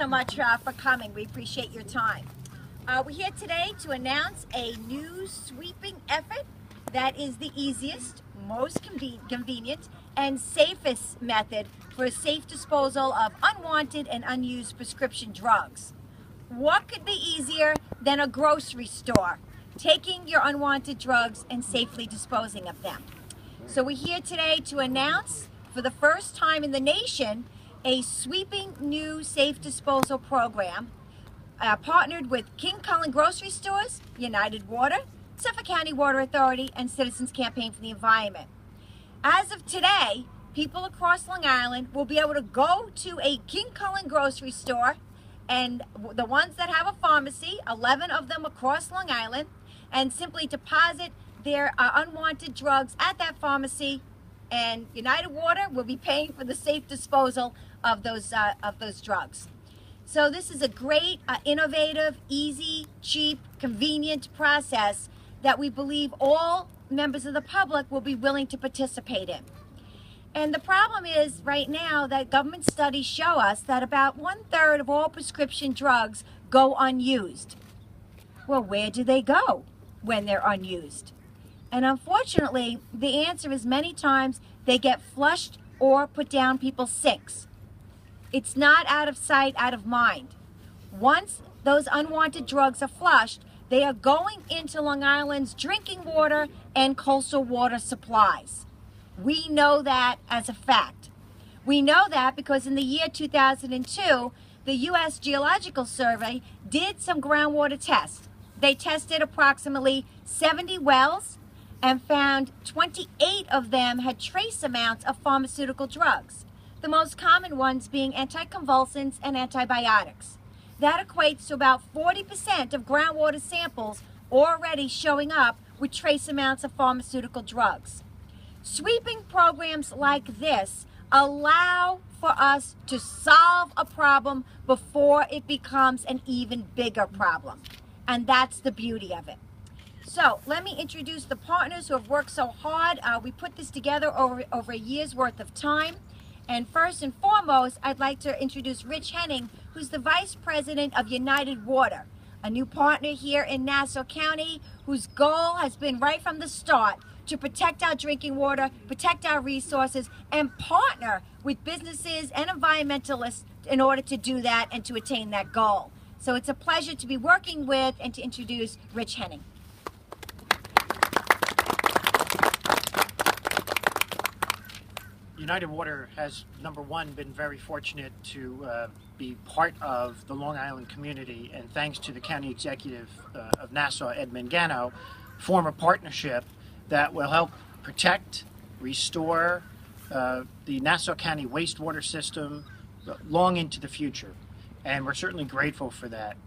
so much for coming. We appreciate your time. We're here today to announce a new sweeping effort that is the easiest, most convenient, and safest method for safe disposal of unwanted and unused prescription drugs. What could be easier than a grocery store taking your unwanted drugs and safely disposing of them? So we're here today to announce, for the first time in the nation, a sweeping new safe disposal program partnered with King Cullen Grocery Stores, United Water, Suffolk County Water Authority, and Citizens Campaign for the Environment. As of today, people across Long Island will be able to go to a King Cullen grocery store, and the ones that have a pharmacy, 11 of them across Long Island, and simply deposit their unwanted drugs at that pharmacy, and United Water will be paying for the safe disposal of those drugs. So this is a great, innovative, easy, cheap, convenient process that we believe all members of the public will be willing to participate in. And the problem is right now that government studies show us that about 1/3 of all prescription drugs go unused. Well, where do they go when they're unused? And unfortunately, the answer is many times they get flushed or put down people's sinks. It's not out of sight, out of mind. Once those unwanted drugs are flushed, they are going into Long Island's drinking water and coastal water supplies. We know that as a fact. We know that because in the year 2002, the U.S. Geological Survey did some groundwater tests. They tested approximately 70 wells and found 28 of them had trace amounts of pharmaceutical drugs, the most common ones being anticonvulsants and antibiotics. That equates to about 40% of groundwater samples already showing up with trace amounts of pharmaceutical drugs. Sweeping programs like this allow for us to solve a problem before it becomes an even bigger problem. And that's the beauty of it. So let me introduce the partners who have worked so hard. We put this together over a year's worth of time. And first and foremost, I'd like to introduce Rich Henning, who's the Vice President of United Water, a new partner here in Nassau County, whose goal has been right from the start to protect our drinking water, protect our resources, and partner with businesses and environmentalists in order to do that and to attain that goal. So it's a pleasure to be working with and to introduce Rich Henning. United Water has, number one, been very fortunate to be part of the Long Island community, and thanks to the County Executive of Nassau, Ed Mangano, form a partnership that will help protect, restore the Nassau County wastewater system long into the future, and we're certainly grateful for that.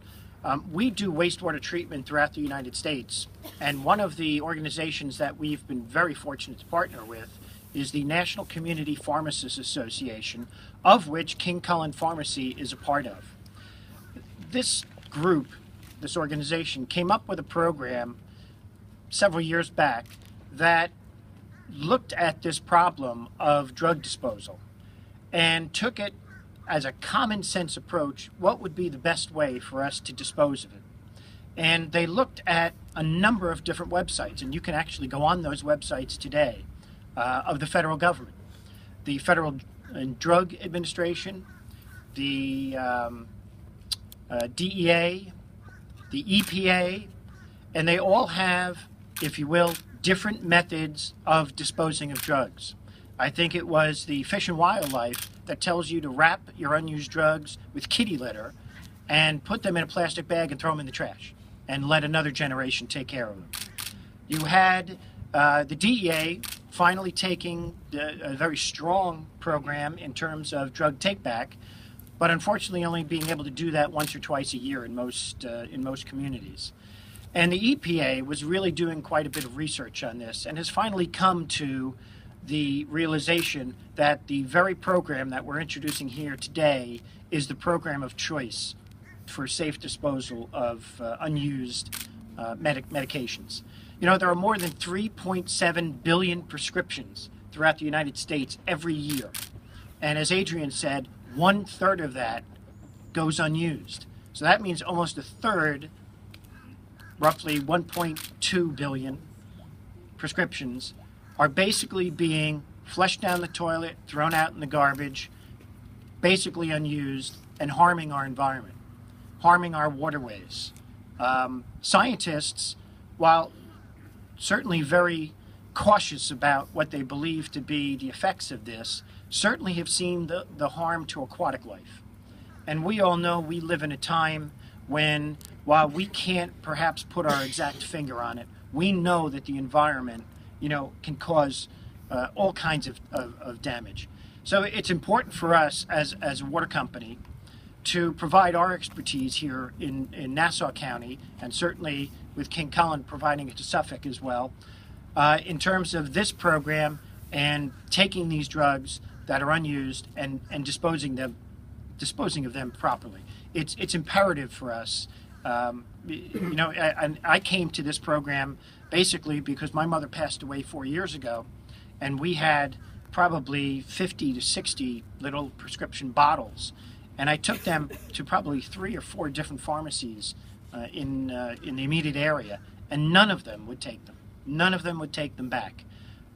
We do wastewater treatment throughout the United States, and one of the organizations that we've been very fortunate to partner with is the National Community Pharmacists Association, of which King Cullen Pharmacy is a part of. This group, this organization, came up with a program several years back that looked at this problem of drug disposal and took it as a common sense approach. What would be the best way for us to dispose of it? And they looked at a number of different websites, and you can actually go on those websites today, of the federal government, the Federal Drug Administration, the DEA, the EPA, and they all have, if you will, different methods of disposing of drugs. I think it was the Fish and Wildlife that tells you to wrap your unused drugs with kitty litter and put them in a plastic bag and throw them in the trash and let another generation take care of them. You had the DEA finally taking a very strong program in terms of drug take-back, but unfortunately only being able to do that once or twice a year in most communities. And the EPA was really doing quite a bit of research on this and has finally come to the realization that the very program that we're introducing here today is the program of choice for safe disposal of unused medications. You know, there are more than 3.7 billion prescriptions throughout the United States every year. And as Adrian said, 1/3 of that goes unused. So that means almost a third, roughly 1.2 billion prescriptions, are basically being flushed down the toilet, thrown out in the garbage, basically unused, and harming our environment, harming our waterways. Scientists, while certainly very cautious about what they believe to be the effects of this, certainly have seen the harm to aquatic life. And we all know we live in a time when, while we can't perhaps put our exact finger on it, we know that the environment, can cause all kinds of damage. So it's important for us as a water company to provide our expertise here in Nassau County, and certainly with King Cullen providing it to Suffolk as well, in terms of this program and taking these drugs that are unused and disposing of them properly. It's imperative for us. And I came to this program basically because my mother passed away 4 years ago, and we had probably 50 to 60 little prescription bottles, and I took them to probably 3 or 4 different pharmacies in the immediate area, and none of them would take them. None of them would take them back.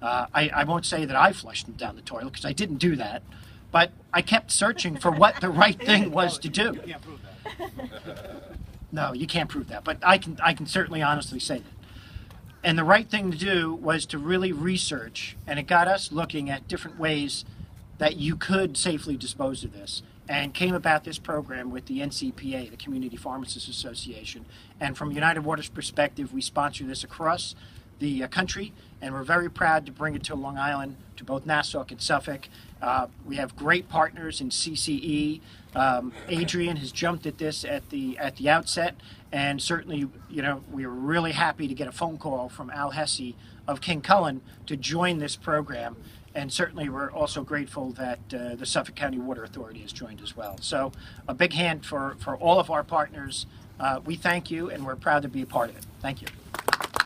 I won't say that I flushed them down the toilet, because I didn't do that, but I kept searching for what the right thing was to do. You can't prove that. No, you can't prove that, but I can certainly honestly say that. And the right thing to do was to really research, and it got us looking at different ways that you could safely dispose of this, and came about this program with the NCPA, the Community Pharmacists Association. And from United Water's perspective, we sponsor this across the country, and we're very proud to bring it to Long Island, to both Nassau and Suffolk. We have great partners in CCE. Adrian has jumped at this at the outset, and certainly, we were really happy to get a phone call from Al Hesse of King Cullen to join this program. And certainly we're also grateful that the Suffolk County Water Authority has joined as well. So a big hand for all of our partners. We thank you, and we're proud to be a part of it. Thank you.